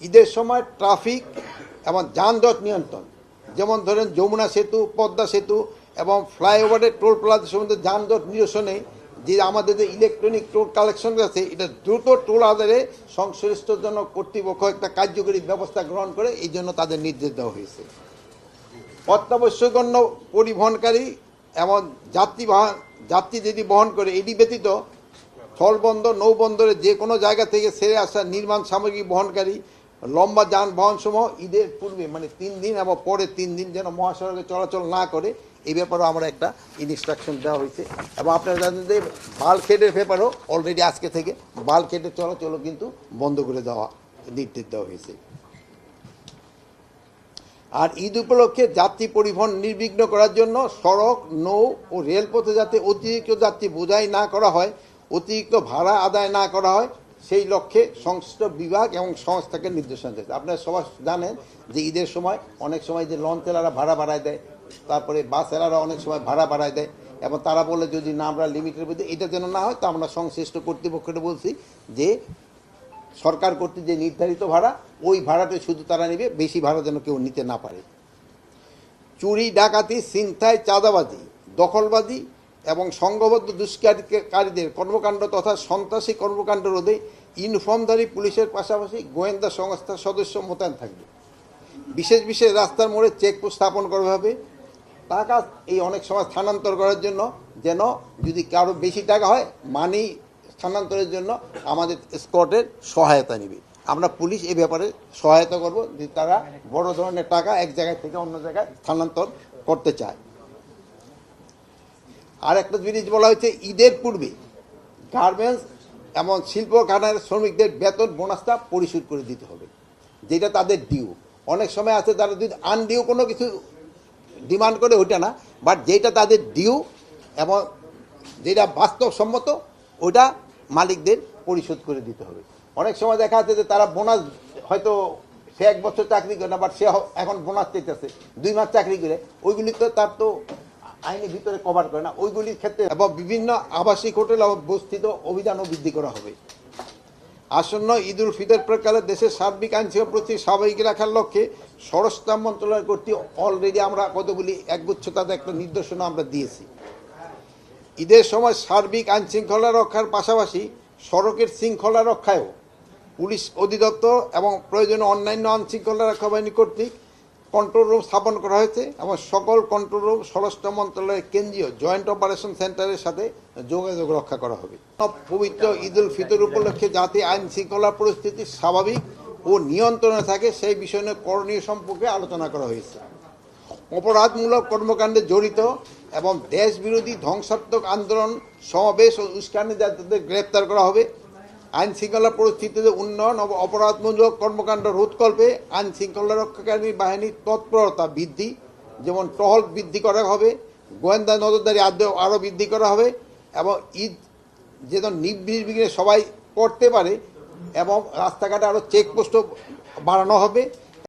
ঈদের সময় ট্রাফিক এবং যানজট নিয়ন্ত্রণ, যেমন ধরেন যমুনা সেতু, পদ্মা সেতু এবং ফ্লাইওভারের টোল প্লাজা সম্বন্ধে যানজট নিরসনে যে আমাদের যে ইলেকট্রনিক টোল কালেকশন আছে, এটা দ্রুত টোল আদায়ে সংশ্লিষ্টর জন্য কর্তৃপক্ষ একটা কার্যকরী ব্যবস্থা গ্রহণ করে, এই জন্য তাদের নির্দেশ দেওয়া হয়েছে। অত্যাবশ্যকীয় পরিবহনকারী এবং যাত্রী যদি বহন করে, এটি ব্যতীত স্থলবন্দর, নৌবন্দরে যে কোনো জায়গা থেকে ছেড়ে আসা নির্মাণ সামগ্রী বহনকারী লম্বা যানবাহন সমূহ ঈদের পূর্বে মানে 3 দিন এবং পরে 3 দিন যেন মহাসড়কে চলাচল না করে, এই ব্যাপারেও আমরা একটা ইনস্ট্রাকশন দেওয়া হয়েছে। এবং আপনারা জানেন যে বাল্কহেডের ব্যাপারেও অলরেডি আজকে থেকে বাল্কহেডের চলাচলও কিন্তু বন্ধ করে দেওয়া নির্দেশ দেওয়া হয়েছে। আর ঈদ উপলক্ষে যাত্রী পরিবহন নির্বিঘ্ন করার জন্য সড়ক, নৌ ও রেলপথে যাতে অতিরিক্ত যাত্রী বোঝাই না করা হয়, অতিরিক্ত ভাড়া আদায় না করা হয়, সেই লক্ষ্যে সংশ্লিষ্ট বিভাগ এবং সংস্থাকে নির্দেশনা দিয়েছে। আপনারা সবাই জানেন যে ঈদের সময় অনেক সময় যে লঞ্চেলারা ভাড়া বাড়ায় দেয়, তারপরে বাসেলারা অনেক সময় ভাড়া বাড়ায় দেয়, এবং তারা বলে যদি না আমরা লিমিটের মধ্যে, এটা যেন না হয়, তো আমরা সংশ্লিষ্ট কর্তৃপক্ষকে বলছি যে সরকার কর্তৃক যে নির্ধারিত ভাড়া, ওই ভাড়াটা শুধু তারা নেবে, বেশি ভাড়া যেন কেউ নিতে না পারে। চুরি, ডাকাতি, ছিনতাই, চাঁদাবাজি, দখলবাজি এবং সংঘবদ্ধ দুষ্কৃতিকারীদের কর্মকাণ্ড তথা সন্ত্রাসী কর্মকাণ্ড রোধে ইউনিফর্মধারী পুলিশের পাশাপাশি গোয়েন্দা সংস্থার সদস্য মোতায়েন থাকবে। বিশেষ বিশেষ রাস্তার মোড়ে চেকপোস্ট স্থাপন করা হবে। টাকা এই অনেক সময় স্থানান্তর করার জন্য, যেন যদি কারো বেশি টাকা হয়, মানি স্থানান্তরের জন্য আমাদের স্কোয়াডের সহায়তা নেবে। আমরা পুলিশ এ ব্যাপারে সহায়তা করব যে তারা বড় ধরনের টাকা এক জায়গায় থেকে অন্য জায়গায় স্থানান্তর করতে চায়। আর একটা জিনিস বলা হয়েছে, ঈদের পূর্বে গার্মেন্টস এবং শিল্প কারখানার শ্রমিকদের বেতন বোনাসটা পরিশোধ করে দিতে হবে, যেটা তাদের ডিউ। অনেক সময় আছে তারা যদি আনডিউ কোনো কিছু ডিমান্ড করে, ওইটা না, বাট যেটা তাদের ডিউ এবং যেটা বাস্তবসম্মত, ওইটা মালিকদের পরিশোধ করে দিতে হবে। অনেক সময় দেখা যাচ্ছে যে তারা বোনাস, হয়তো সে 1 বছর চাকরি করে না, বাট সে এখন বোনাস চাইতেছে 2 মাস চাকরি করে, ওইগুলি তো তার তো আইনের ভিতরে কভার করে না, ওইগুলির ক্ষেত্রে এবং বিভিন্ন আবাসিক হোটেল অবস্থিত অভিযানও বৃদ্ধি করা হবে। আসন্ন ঈদ উল ফিতর প্রকালে দেশের সার্বিক আইনশৃঙ্খলা পরিস্থিতি স্বাভাবিক রাখার লক্ষ্যে স্বরাষ্ট্র মন্ত্রণালয় কর্তৃক অলরেডি আমরা কতগুলি একগুচ্ছ তাদের একটা নির্দেশনা আমরা দিয়েছি। ঈদের সময় সার্বিক আইনশৃঙ্খলা রক্ষার পাশাপাশি সড়কের শৃঙ্খলা রক্ষায়ও পুলিশ অধিদপ্তর এবং প্রয়োজনীয় অন্যান্য আইনশৃঙ্খলা রক্ষা বাহিনী কর্তৃক কন্ট্রোল রুম স্থাপন করা হয়েছে, এবং সকল কন্ট্রোল রুম স্বরাষ্ট্র মন্ত্রণালয়ের কেন্দ্রীয় জয়েন্ট অপারেশন সেন্টারের সাথে যোগাযোগ রক্ষা করা হবে। পবিত্র ঈদ উল ফিতর উপলক্ষে যাতে আইন শৃঙ্খলা পরিস্থিতি স্বাভাবিক ও নিয়ন্ত্রণে থাকে, সেই বিষয় নিয়ে করণীয় সম্পর্কে আলোচনা করা হয়েছে। অপরাধমূলক কর্মকাণ্ডে জড়িত এবং দেশবিরোধী ধ্বংসাত্মক আন্দোলন, সমাবেশ ও উস্কানি যাত্রীদের গ্রেপ্তার করা হবে। আইন শৃঙ্খলা পরিস্থিতিতে উন্নয়ন ও অপরাধমূলক কর্মকাণ্ড রোধকল্পে আইন শৃঙ্খলা রক্ষাকারী বাহিনীর তৎপরতা বৃদ্ধি, যেমন টহল বৃদ্ধি করা হবে, গোয়েন্দা নজরদারি আরও বৃদ্ধি করা হবে, এবং ঈদ যেন নির্বিঘ্নে সবাই করতে পারে, এবং রাস্তাঘাটে আরও চেকপোস্টও বাড়ানো হবে।